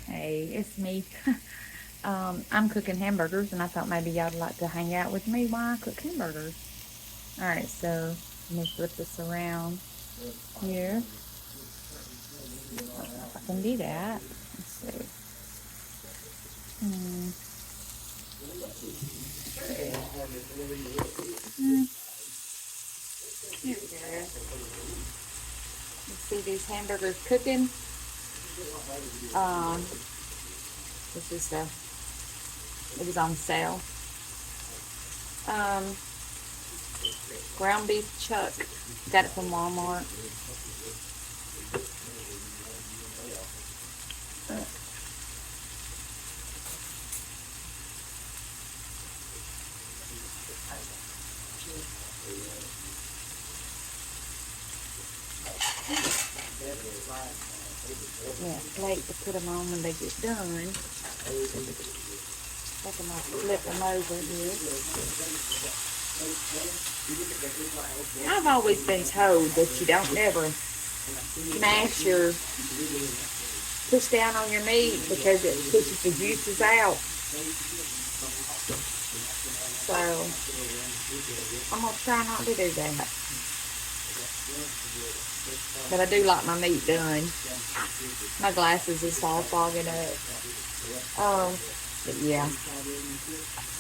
Hey, it's me. I'm cooking hamburgers, and I thought maybe y'all would like to hang out with me while I cook hamburgers. All right, so let me flip this around here. I don't know if I can do that. Let's see. Hmm. Hmm. Here we go. You see these hamburgers cooking? Um, this is it was on sale. Um, Ground beef chuck. Got it from Walmart. Yeah, plate to put them on when they get done. I can flip them over here. I've always been told that you don't never mash your push down on your meat because it pushes the juices out. So I'm gonna try not to do that. But I do like my meat done. My glasses is all fogging up. But yeah,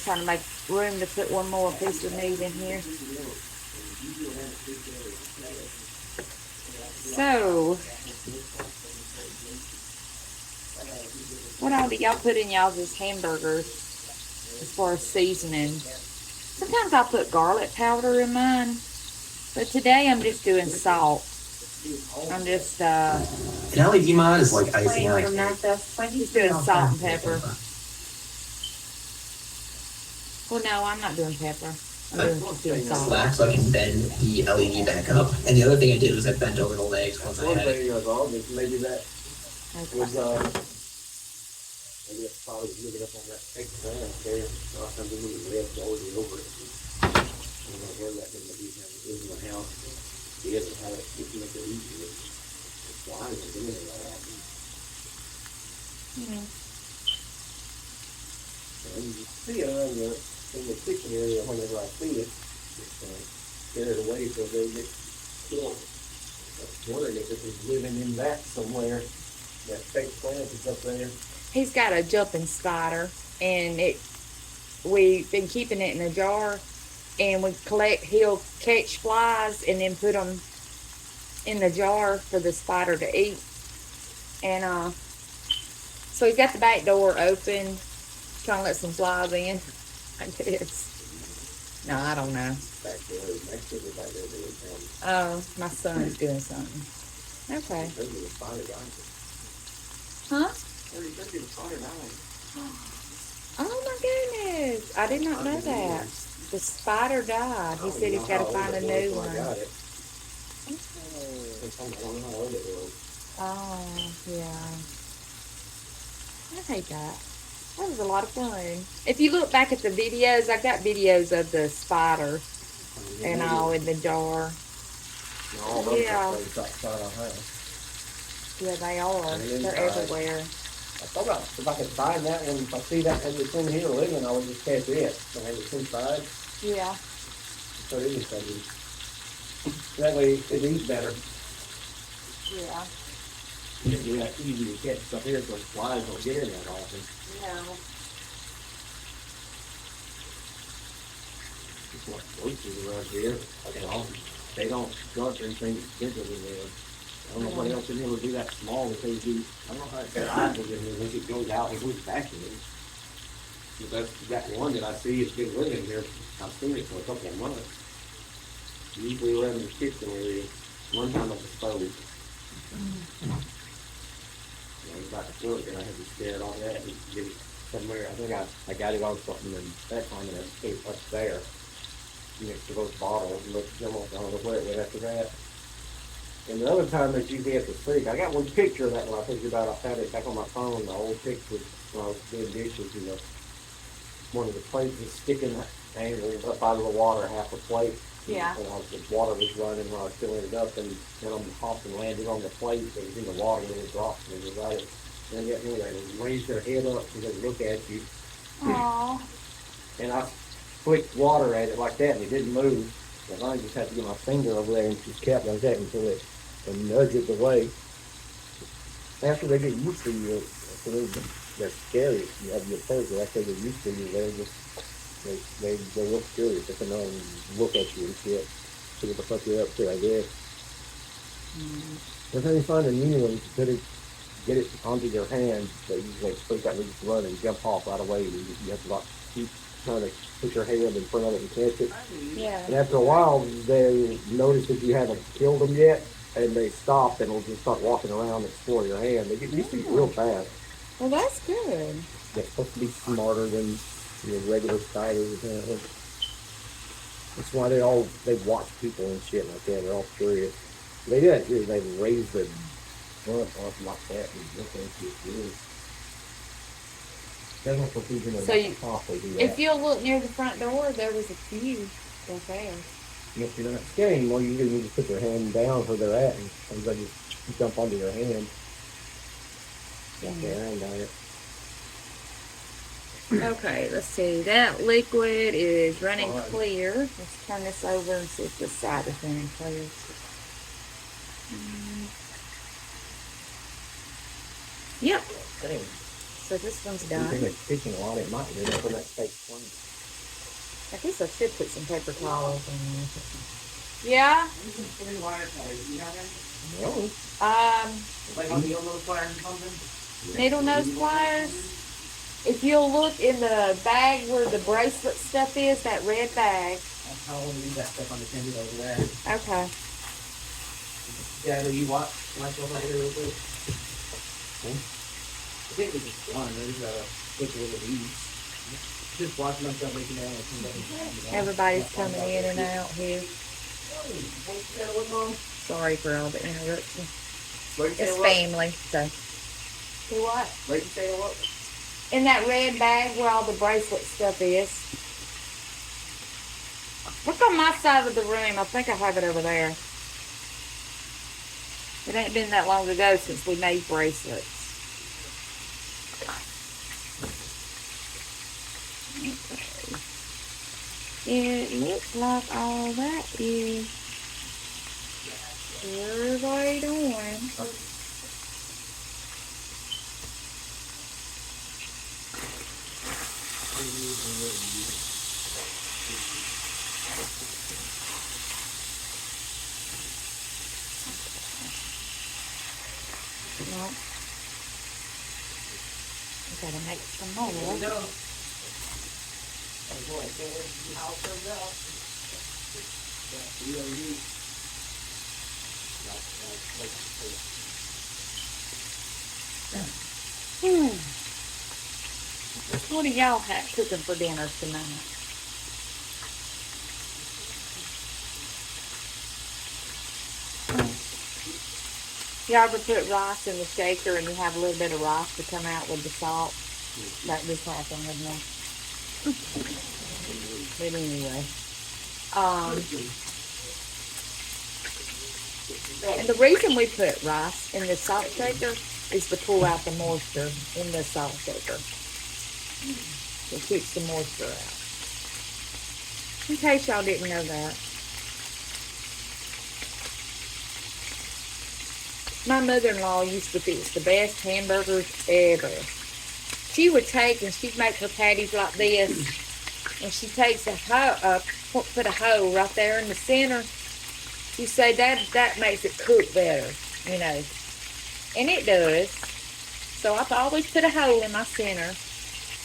trying to make room to put one more piece of meat in here. So, what all do y'all put in y'all's hamburgers as far as seasoning? Sometimes I'll put garlic powder in mine, but today I'm just doing salt. I'm just An LED mod is like icing on a cake. just doing salt and pepper. Well, no, I'm not doing pepper. I'm just doing salt. Slack so I can bend the LED back up. And the other thing I did was I bent over the legs once I had it. Maybe that Okay. was maybe that's probably looking up on that big fan there. Last time we left already over it. And I heard that in the house. He doesn't have it, you can make it easier. It's fine, it's doing it all out. Mm. And you see it in the kitchen area whenever I see it, it's carried away so they get killed. I was wondering if it was living in that somewhere. That fake plant is up there. He's got a jumping spider, and we've been keeping it in a jar, and he'll catch flies and then put them in the jar for the spider to eat. And so he's got the back door open, trying to let some flies in, I guess. No, I don't know. Back there, next to the back there, doing something. Oh, my son's doing something. Okay. Maybe the spider died. Huh? Maybe the spider died. Oh my goodness. I did not know that. The spider died. He said he's got to find a new one. I got it. I don't know how old it was. Oh, yeah. I hate that. That was a lot of fun. If you look back at the videos, I got videos of the spider and all in the jar. Yeah. Yeah, they are. They're everywhere. I thought if I could find that one, if I see that and it's in here living, I would just catch it. And it's inside. Yeah. So it is something. That way it eats better. Yeah. It'd be that easy to catch stuff here because flies don't get in that often. No. It's like roaches around here. They don't grunt or anything bigger than them. I don't know what else in here would be that small that they do. I don't know how it's in here. Once it goes out, it goes back in. But that's that one that I see. It's been living there. I've seen it for a couple of months. Usually around the kitchen area. One time on the stove. I was about to throw it and I had to scare it off that and get it somewhere. I think I got it on something and that time and I put it up there next to those bottles and looked almost, I don't know where it went after that. And the other time that's usually at the sink, I got one picture of that when I think about it. I found it back on my phone, the old picture when I was doing dishes, one of the plates was sticking angry up out of the water, half a plate. Yeah. And the water was running when I was filling it up, and then I'm hopping landed on the plate. It was in the water, and it dropped, and it was right And yet, anyway, they raise their head up so they look at you. Aw. And I flicked water at it like that, and it didn't move. And I just had to get my finger over there and just kept like that until it and nudge it away. After they get used to you, so they're scary. You have your person after they get used to you, they're just they look curious. They come on and look at you and shit. See what the fuck you're up to, I guess. If they find a new one, you get it onto your hand, they usually freak out and just run and jump off right away. And you have to like keep trying to put your hand in front of it and catch it. Yeah. And after a while, they notice that you haven't killed them yet, and they stop and will just start walking around and explore your hand. They get used to you real fast. Well, that's good. They're supposed to be smarter than regular spiders. That's why they watch people and shit like that. They're all curious. They do that too. They raise their front up like that and look at you. That's not what people So you- do that. If you'll look near the front door, there was a few right there. If you're not scared anymore, you need to put your hand down where they're at, and they just jump onto your hand. Got their hand on it. Okay, let's see. That liquid is running All right. clear. Let's turn this over and see if this side is running clear. Yep. Dang. So this one's You done. think it's pitching a lot, it might be enough for that fake plane. I guess I should put some paper towels in there. Yeah. No. Like on the old little fire or something? Needle nose pliers. If you'll look in the bag where the bracelet stuff is, that red bag. I'll leave that stuff on the table over there. Okay. Yeah, do you watch myself over here real quick? I think it's just one. There's a quick little ease. Just watch myself making out with somebody. Everybody's coming in and out here. Sorry for all the interruption. It's family, so. Do what? Where you say what? In that red bag where all the bracelet stuff is. Look on my side of the room. I think I have it over there. It ain't been that long ago since we made bracelets. It looks like all that is right on. No. We gotta make some more. What do y'all have cooking for dinner tonight? You ever put rice in the shaker and you have a little bit of rice to come out with the salt? That just happened with me. But anyway. And the reason we put rice in the salt shaker is to pull out the moisture in the salt shaker. It keeps the moisture out. In case y'all didn't know that. My mother-in-law used to fix the best hamburgers ever. She would take and she'd make her patties like this, and she takes a hoe, put a hole right there in the center. She said that makes it cook better, you know, and it does. So I always put a hole in my center,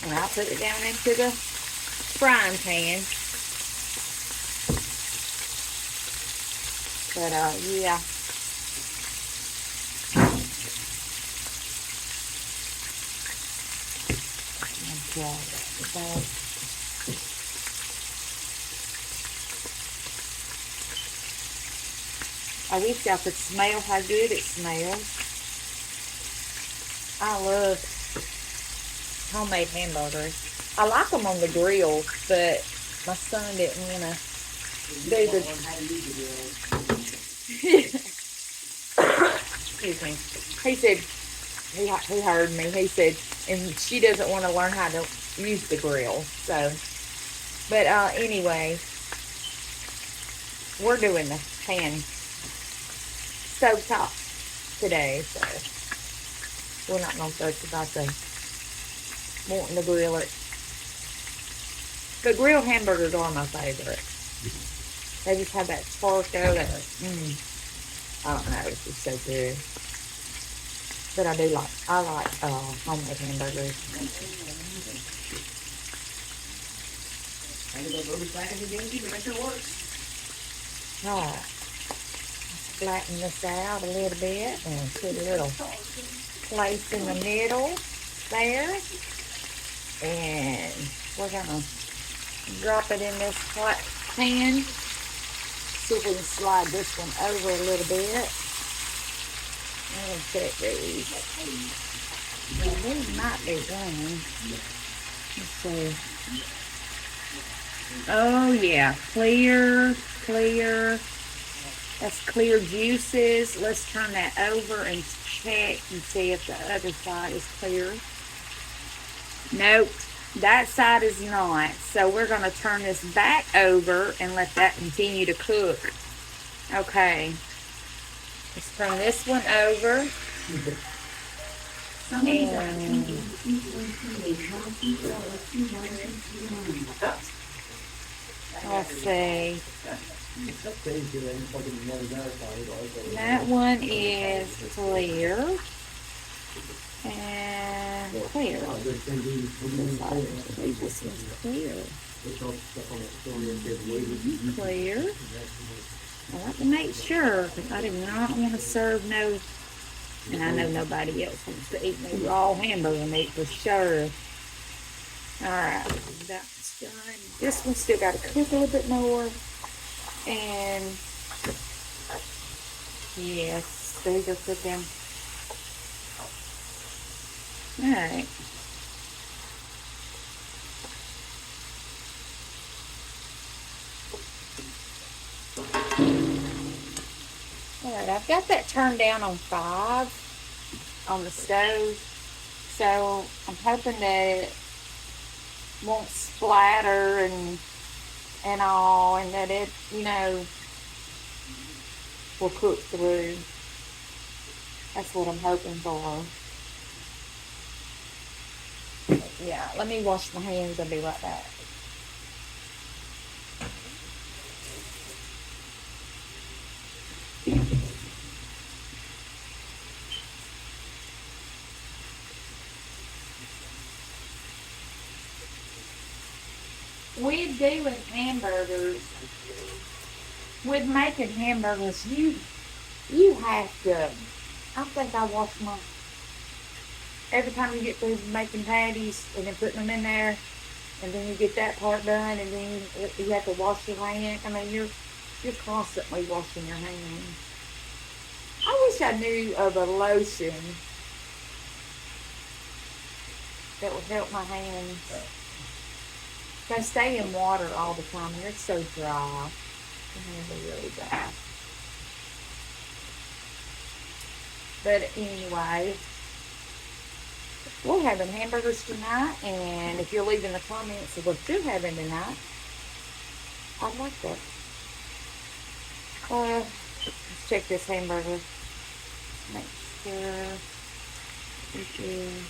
and I put it down into the frying pan. But yeah. I wish y'all could smell how good it smells. I love homemade hamburgers. I like them on the grill, but my son didn't want to do the... Excuse me. He said he heard me. He said, and she doesn't want to learn how to use the grill. So, but anyway, we're doing the pan stove top today. So we're not gonna search about the wanting to grill it. But grilled hamburgers are my favorite. They just have that spark though. That I don't know. It's just so good. But I like homemade hamburgers. I get those burgers back in the game to make sure it works. All right. Let's flatten this out a little bit and put a little place in the middle there. And we're gonna drop it in this hot pan. See if we can slide this one over a little bit. I'm gonna check these. Well, these might be done. Let's see. Oh yeah, clear. That's clear juices. Let's turn that over and check and see if the other side is clear. Nope, that side is not. So we're gonna turn this back over and let that continue to cook. Okay. Let's turn this one over. And let's see. That one is clear. And clear. This one's clear. Clear. I like to make sure because I do not want to serve no, and I know nobody else wants to eat no raw hamburger meat for sure. Alright, that's done. This one's still got to cook a little bit more. And yes, these are cooking. Alright. Alright, I've got that turned down on 5 on the stove. So I'm hoping that it won't splatter and all, and that it, you know, will cook through. That's what I'm hoping for. Yeah, let me wash my hands. I'll be right back. With doing hamburgers, with making hamburgers, you have to. I think I wash my. Every time you get through making patties and then putting them in there, and then you get that part done, and then you have to wash your hands. I mean, you're constantly washing your hands. I wish I knew of a lotion that would help my hands. They stay in water all the time, and it's so dry. My hands are really dry. But anyway, we're having hamburgers tonight, and if you'll leave in the comments of what you're having tonight, I'd like that. Let's check this hamburger. Make sure it is.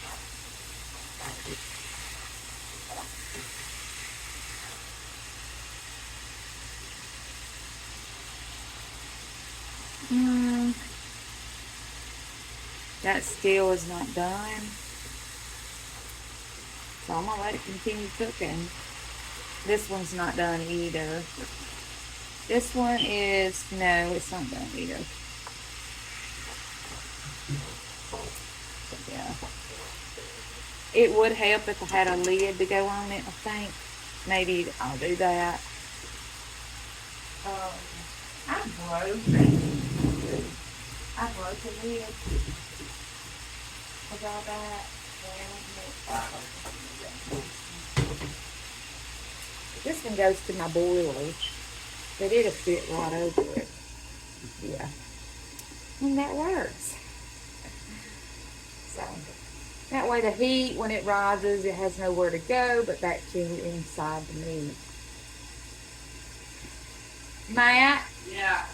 That still is not done. So I'm gonna let it continue cooking. This one's not done either. This one is, no, it's not done either. Yeah. It would help if I had a lid to go on it, I think. Maybe I'll do that. I broke the lid. I got that. This one goes to my boiler, but it'll fit right over it. Yeah. And that works. So, That way the heat, when it rises, it has nowhere to go but back to inside the meat. Matt? Yeah.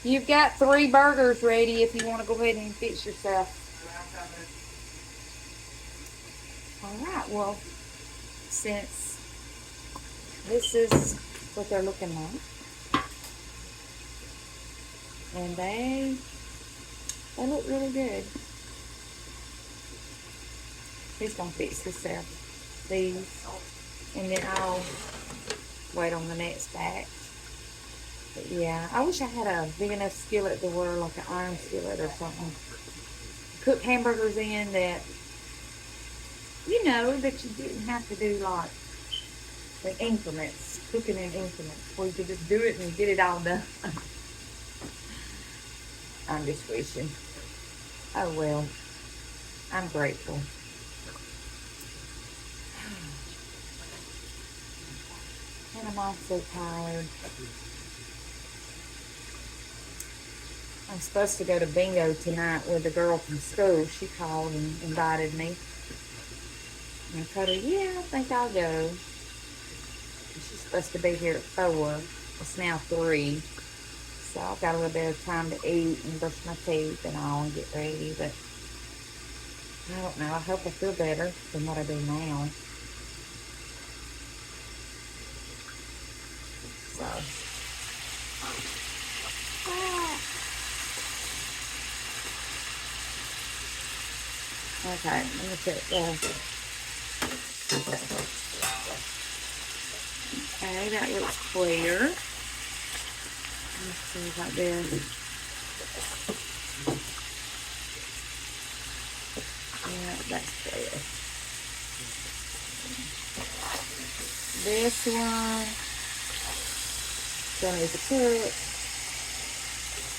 You've got 3 burgers ready if you want to go ahead and fix yourself. All right, well, since this is what they're looking like, and they look really good. He's gonna fix himself these, and then I'll wait on the next batch. But yeah, I wish I had a big enough skillet to where like an iron skillet or something. Cook hamburgers in that, you know, that you didn't have to do like the increments, cooking in increments, where you could just do it and get it all done. I'm just wishing. Oh well, I'm grateful. And I'm also tired. I'm supposed to go to bingo tonight with a girl from school. She called and invited me. And I told her, yeah, I think I'll go. She's supposed to be here at 4. It's now 3. So I've got a little bit of time to eat and brush my teeth and all and get ready. But I don't know. I hope I feel better than what I do now. So. Okay, let me check okay, that looks clear. Let's see about this. Yeah, that's clear. This one still needs to cook.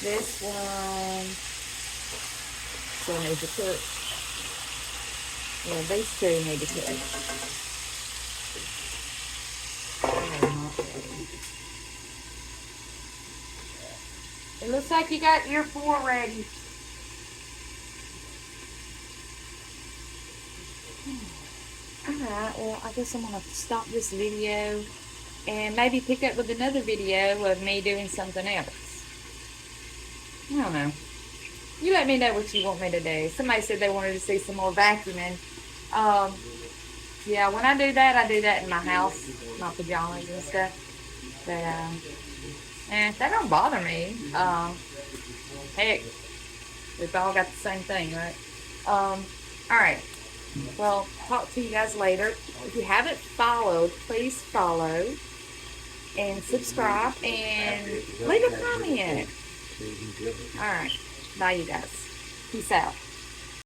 This one still needs to cook. Yeah, these 2 need to cook. It looks like you got your 4 ready. Alright, well, I guess I'm going to stop this video and maybe pick up with another video of me doing something else. I don't know. You let me know what you want me to do. Somebody said they wanted to see some more vacuuming. Yeah, when I do that in my house, my pajamas and stuff. But, that don't bother me. Heck, we've all got the same thing, right? Alright. Well, talk to you guys later. If you haven't followed, please follow and subscribe and leave a comment. Alright. Bye, you guys. Peace out.